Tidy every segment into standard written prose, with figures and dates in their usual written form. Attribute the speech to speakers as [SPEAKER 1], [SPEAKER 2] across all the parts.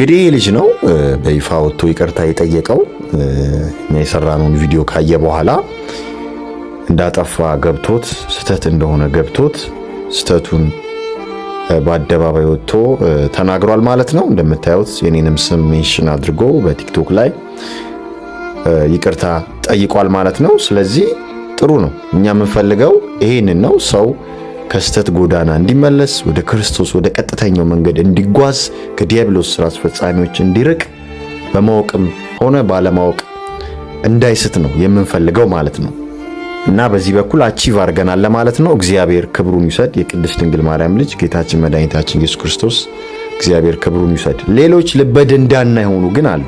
[SPEAKER 1] እንግዲህ ልጅ ነው በይፋ ወጥቶ ይቅርታ የጠየቀው የሰራነውን ቪዲዮ ካየ በኋላ እንዳጠፋ ገብቶት ስተት እንደሆነ ገብቶት ስተቱን በአደባባይ ወጥቶ ተናግሯል ማለት ነው። እንደምታዩት የኔንም ስም ሜንሽን አድርጎ በቲክቶክ ላይ ይቅርታ ጠይቋል ማለት ነው። ስለዚህ ጥሩ ነው። እኛ የምንፈልገው ይሄንን ነው። ሰው ከስተት ጎዳና እንዲመለስ ወደ ክርስቶስ ወደ ቀጥተኛው መንገድ እንዲጓዝ ከዲያብሎስ ስራ አስፈጻሚዎች እንዲርቅ በማወቅም ሆነ ባለማወቅ እንዳይስት ነው የምንፈልገው ማለት ነው። እና በዚህ በኩል አቺቭ አድርገናል ለማለት ነው። እግዚአብሔር ክብሩን ይውሰድ። የቅድስት ድንግል ማርያም ልጅ ጌታችን መድኃኒታችን ኢየሱስ ክርስቶስ እግዚአብሔር ክብሩን ይውሰድ። ሌሎች ልበደንዳና የሆኑ ግን አሉ።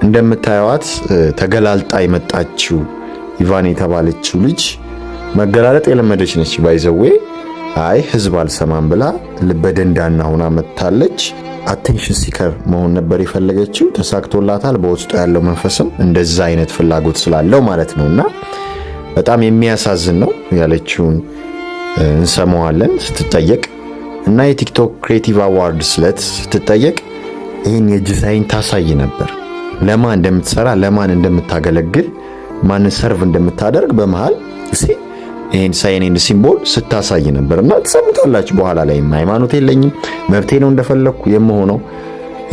[SPEAKER 1] እንደምታዩት ተገላልጣ የመጣችው ኢቫን የተባለችው ልጅ መገላለጥ የለመደች ነች። ባይዘዌ አይ ህዝብ አልሰማም ብላ ልበደንዳና ሆና መጥታለች። አቴንሽን ሲከር መሆን ነበር የፈለገችው፣ ተሳክቶላታል። በውስጡ ያለው መንፈስም እንደዛ አይነት ፍላጎት ስላለው ማለት ነውና በጣም የሚያሳዝን ነው። ያለችውን እንሰማዋለን ስትጠየቅ እና የቲክቶክ ክሬቲቭ አዋርድስ ዕለት ስትጠየቅ ይህን የእጅ ሳይን ታሳይ ነበር። ለማን እንደምትሰራ ለማን እንደምታገለግል ማንን ሰርቭ እንደምታደርግ በመሃል ይህን ሳይን ኤንድ ሲምቦል ስታሳይ ነበርና ተሰምታላችሁ። በኋላ ላይ ሃይማኖት የለኝም መብቴ ነው እንደፈለኩ የምሆነው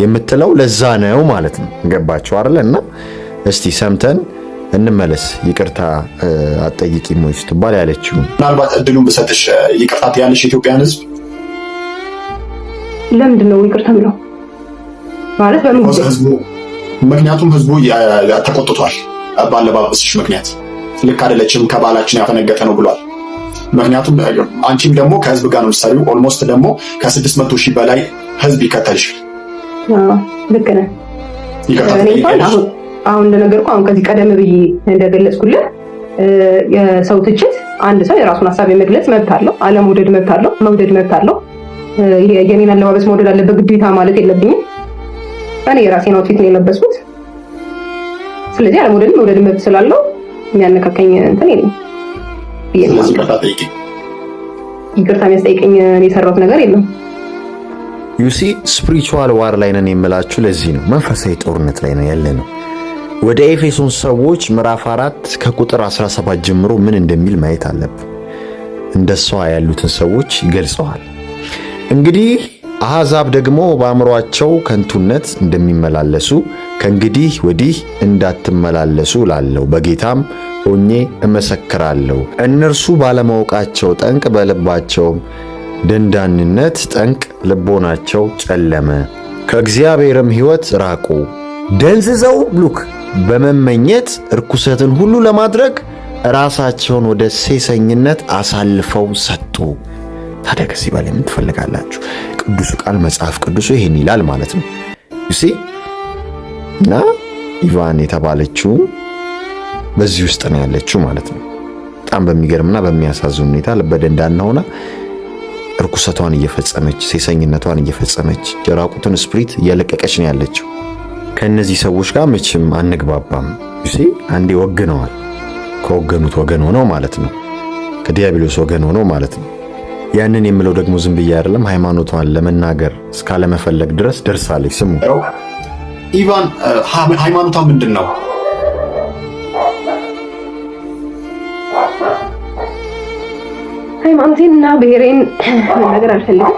[SPEAKER 1] የምትለው ለዛ ነው ማለት ነው። ገባችሁ አይደል? እና እስቲ ሰምተን እንመለስ። ይቅርታ አጠይቂም ወይ ስትባል ያለችው
[SPEAKER 2] ምናልባት እድሉን በሰጥሽ ይቅርታ ትያለሽ ኢትዮጵያን ህዝብ
[SPEAKER 3] ለምንድን ነው ይቅርታ የሚለው ማለት
[SPEAKER 2] ህዝቡ ምክንያቱም ህዝቡ ተቆጥቷል ባለባበስሽ ምክንያት ልክ አይደለችም ከባላችን ያፈነገጠ ነው ብሏል። ምክንያቱም አንቺም ደግሞ ከህዝብ ጋር ነው የምትሰሪው። ኦልሞስት ደግሞ ከ600,000 በላይ ህዝብ ይከተልሻል።
[SPEAKER 3] ልክ ነህ። አሁን እንደነገርኩህ አሁን ከዚህ ቀደም ብዬ እንደገለጽኩልህ የሰው ትችት አንድ ሰው የራሱን ሀሳብ የመግለጽ መብት አለው። አለመውደድ መብት አለው፣ መውደድ መብት አለው። የኔን አለባበስ መውደድ አለበት ግዴታ ማለት የለብኝም። እኔ የራሴን አውትፊት ነው የለበስኩት። ስለዚህ አለመውደድ መውደድ መብት ስላለው የሚያነካከኝ እንትን የለም። ይቅርታ የሚያስጠይቀኝ የሰራሁት ነገር የለም።
[SPEAKER 1] ዩሲ ስፒሪቹዋል ዋር ላይ ነን የምላችሁ ለዚህ ነው። መንፈሳዊ ጦርነት ላይ ነው ያለነው። ወደ ኤፌሶን ሰዎች ምዕራፍ 4 ከቁጥር 17 ጀምሮ ምን እንደሚል ማየት አለብን። እንደሷ ያሉትን ሰዎች ይገልጸዋል። እንግዲህ አሕዛብ ደግሞ በአእምሮአቸው ከንቱነት እንደሚመላለሱ ከእንግዲህ ወዲህ እንዳትመላለሱ ላለው በጌታም ሆኜ እመሰክራለሁ። እነርሱ ባለማወቃቸው ጠንቅ በልባቸውም ደንዳንነት ጠንቅ ልቦናቸው ጨለመ፣ ከእግዚአብሔርም ሕይወት ራቁ። ደንዝዘው ሉክ በመመኘት ርኩሰትን ሁሉ ለማድረግ ራሳቸውን ወደ ሴሰኝነት አሳልፈው ሰጡ። ታዲያ ከዚህ በላይ ምን ትፈልጋላችሁ? ቅዱሱ ቃል መጽሐፍ ቅዱሱ ይሄን ይላል ማለት ነው። ዩሲ እና ኢቫን የተባለችው በዚህ ውስጥ ነው ያለችው ማለት ነው። በጣም በሚገርምና በሚያሳዝን ሁኔታ ልበደንዳና ሆና ርኩሰቷን እየፈጸመች ሴሰኝነቷን እየፈጸመች የራቁትን ስፕሪት እየለቀቀች ነው ያለችው። ከነዚህ ሰዎች ጋር መቼም አንግባባም። ዩሲ አንዴ ወግነዋል። ከወገኑት ወገን ሆነው ማለት ነው። ከዲያብሎስ ወገን ሆነው ማለት ነው። ያንን የምለው ደግሞ ዝም ብዬ አይደለም። ሃይማኖቷን ለመናገር እስካለመፈለግ ድረስ ደርሳለች። ስሙ
[SPEAKER 2] ኢቫን ሃይማኖቷ ምንድን ነው?
[SPEAKER 3] ሃይማኖቴንና ብሔሬን መናገር አልፈልግም።